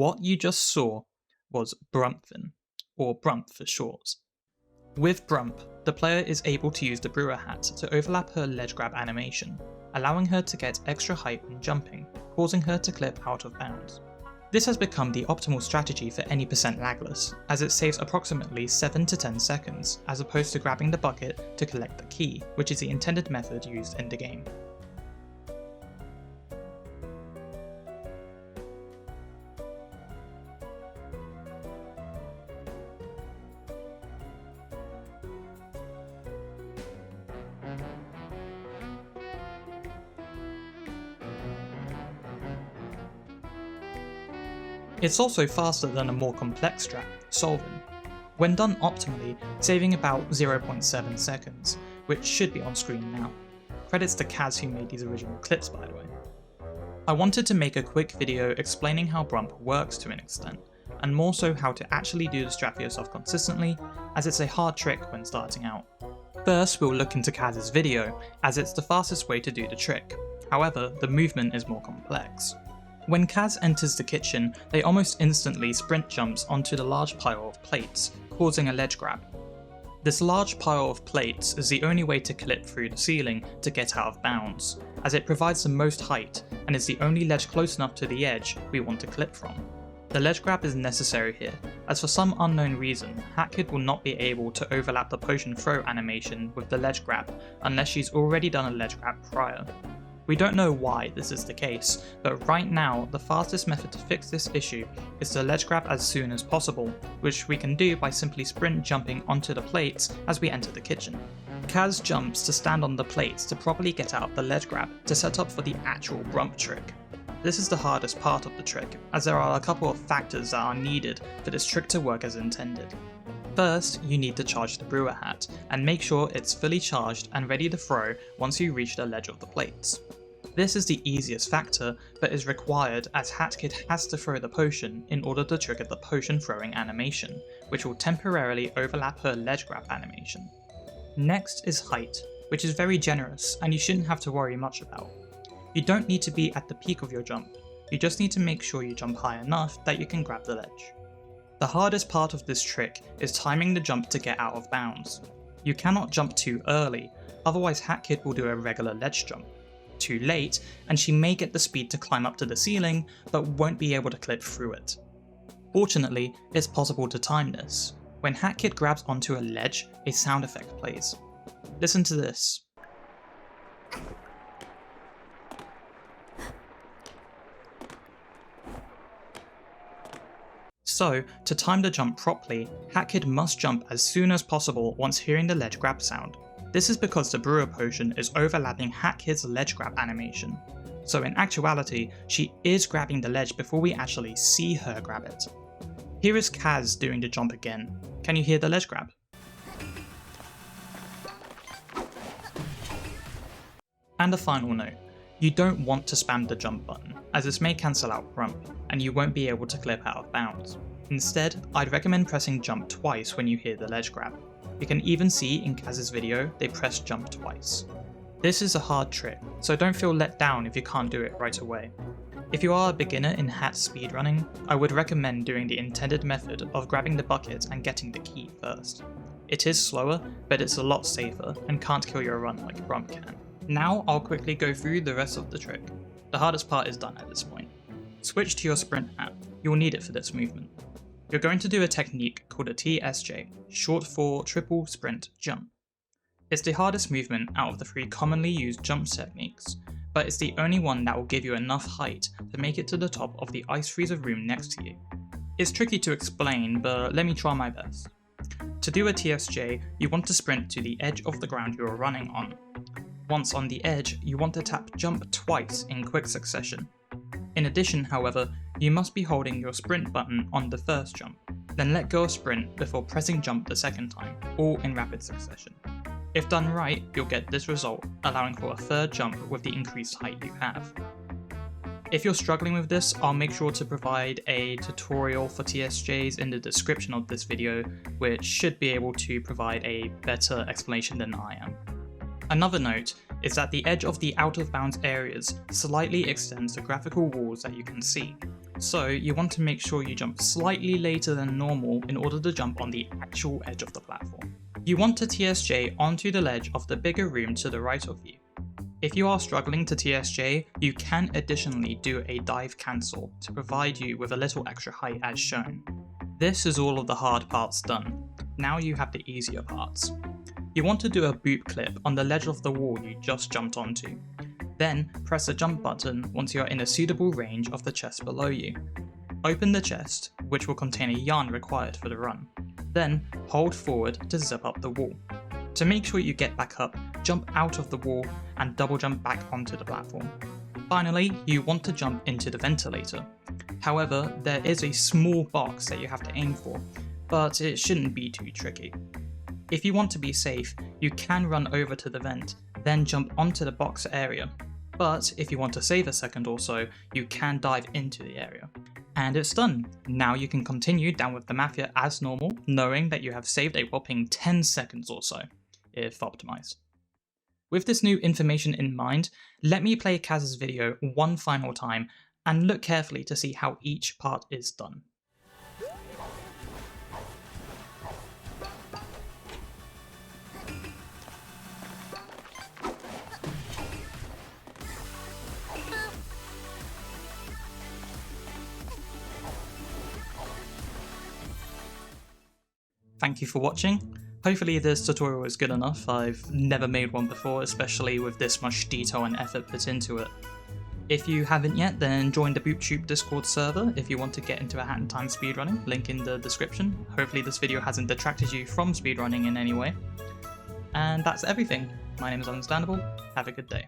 What you just saw was Brumpfin, or Brump for short. With Brump, the player is able to use the Brewer hat to overlap her ledge grab animation, allowing her to get extra height when jumping, causing her to clip out of bounds. This has become the optimal strategy for any percent lagless, as it saves approximately 7 to 10 seconds, as opposed to grabbing the bucket to collect the key, which is the intended method used in the game. It's also faster than a more complex strat, Solvin, when done optimally, saving about 0.7 seconds, which should be on screen now. Credits to Kaz who made these original clips, by the way. I wanted to make a quick video explaining how Brump works to an extent, and more so how to actually do the strat for yourself consistently, as it's a hard trick when starting out. First, we'll look into Kaz's video, as it's the fastest way to do the trick. However, the movement is more complex. When Kaz enters the kitchen, they almost instantly sprint jumps onto the large pile of plates, causing a ledge grab. This large pile of plates is the only way to clip through the ceiling to get out of bounds, as it provides the most height and is the only ledge close enough to the edge we want to clip from. The ledge grab is necessary here, as for some unknown reason, HatKid will not be able to overlap the potion throw animation with the ledge grab unless she's already done a ledge grab prior. We don't know why this is the case, but right now the fastest method to fix this issue is to ledge grab as soon as possible, which we can do by simply sprint jumping onto the plates as we enter the kitchen. Kaz jumps to stand on the plates to properly get out of the ledge grab to set up for the actual Brump trick. This is the hardest part of the trick, as there are a couple of factors that are needed for this trick to work as intended. First, you need to charge the Brewer hat, and make sure it's fully charged and ready to throw once you reach the ledge of the plates. This is the easiest factor, but is required as HatKid has to throw the potion in order to trigger the potion throwing animation, which will temporarily overlap her ledge grab animation. Next is height, which is very generous and you shouldn't have to worry much about. You don't need to be at the peak of your jump, you just need to make sure you jump high enough that you can grab the ledge. The hardest part of this trick is timing the jump to get out of bounds. You cannot jump too early, otherwise HatKid will do a regular ledge jump. Too late, and she may get the speed to climb up to the ceiling, but won't be able to clip through it. Fortunately, it's possible to time this. When HatKid grabs onto a ledge, a sound effect plays. Listen to this. So, to time the jump properly, HatKid must jump as soon as possible once hearing the ledge grab sound. This is because the Brewer potion is overlapping HatKid's ledge grab animation, so in actuality, she is grabbing the ledge before we actually see her grab it. Here is Kaz doing the jump again. Can you hear the ledge grab? And a final note, you don't want to spam the jump button, as this may cancel out Brump, and you won't be able to clip out of bounds. Instead, I'd recommend pressing jump twice when you hear the ledge grab. You can even see in Kaz's video, they press jump twice. This is a hard trick, so don't feel let down if you can't do it right away. If you are a beginner in hat speedrunning, I would recommend doing the intended method of grabbing the bucket and getting the key first. It is slower, but it's a lot safer and can't kill your run like Brump can. Now I'll quickly go through the rest of the trick. The hardest part is done at this point. Switch to your sprint hat, you'll need it for this movement. You're going to do a technique called a TSJ, short for triple sprint jump. It's the hardest movement out of the 3 commonly used jump techniques, but it's the only one that will give you enough height to make it to the top of the ice freezer room next to you. It's tricky to explain, but let me try my best. To do a TSJ, you want to sprint to the edge of the ground you are running on. Once on the edge, you want to tap jump twice in quick succession. In addition, however, you must be holding your sprint button on the first jump, then let go of sprint before pressing jump the second time, all in rapid succession. If done right, you'll get this result, allowing for a third jump with the increased height you have. If you're struggling with this, I'll make sure to provide a tutorial for TSJs in the description of this video, which should be able to provide a better explanation than I am. Another note is that the edge of the out of bounds areas slightly extends the graphical walls that you can see, So you want to make sure you jump slightly later than normal in order to jump on the actual edge of the platform. You want to TSJ onto the ledge of the bigger room to the right of you. If you are struggling to TSJ, you can additionally do a dive cancel to provide you with a little extra height as shown. This is all of the hard parts done. Now you have the easier parts. You want to do a boot clip on the ledge of the wall you just jumped onto. Then press the jump button once you are in a suitable range of the chest below you. Open the chest, which will contain a yarn required for the run. Then hold forward to zip up the wall. To make sure you get back up, jump out of the wall and double jump back onto the platform. Finally, you want to jump into the ventilator. However, there is a small box that you have to aim for, but it shouldn't be too tricky. If you want to be safe, you can run over to the vent, then jump onto the box area. But if you want to save a second or so, you can dive into the area. And it's done! Now you can continue down with the Mafia as normal, knowing that you have saved a whopping 10 seconds or so, if optimized. With this new information in mind, let me play Kaz's video one final time and look carefully to see how each part is done. Thank you for watching. Hopefully this tutorial is good enough. I've never made one before, especially with this much detail and effort put into it. If you haven't yet, then join the BootTube Discord server if you want to get into a Hat in Time speedrunning, link in the description. Hopefully this video hasn't detracted you from speedrunning in any way. And that's everything. My name is Understandable. Have a good day.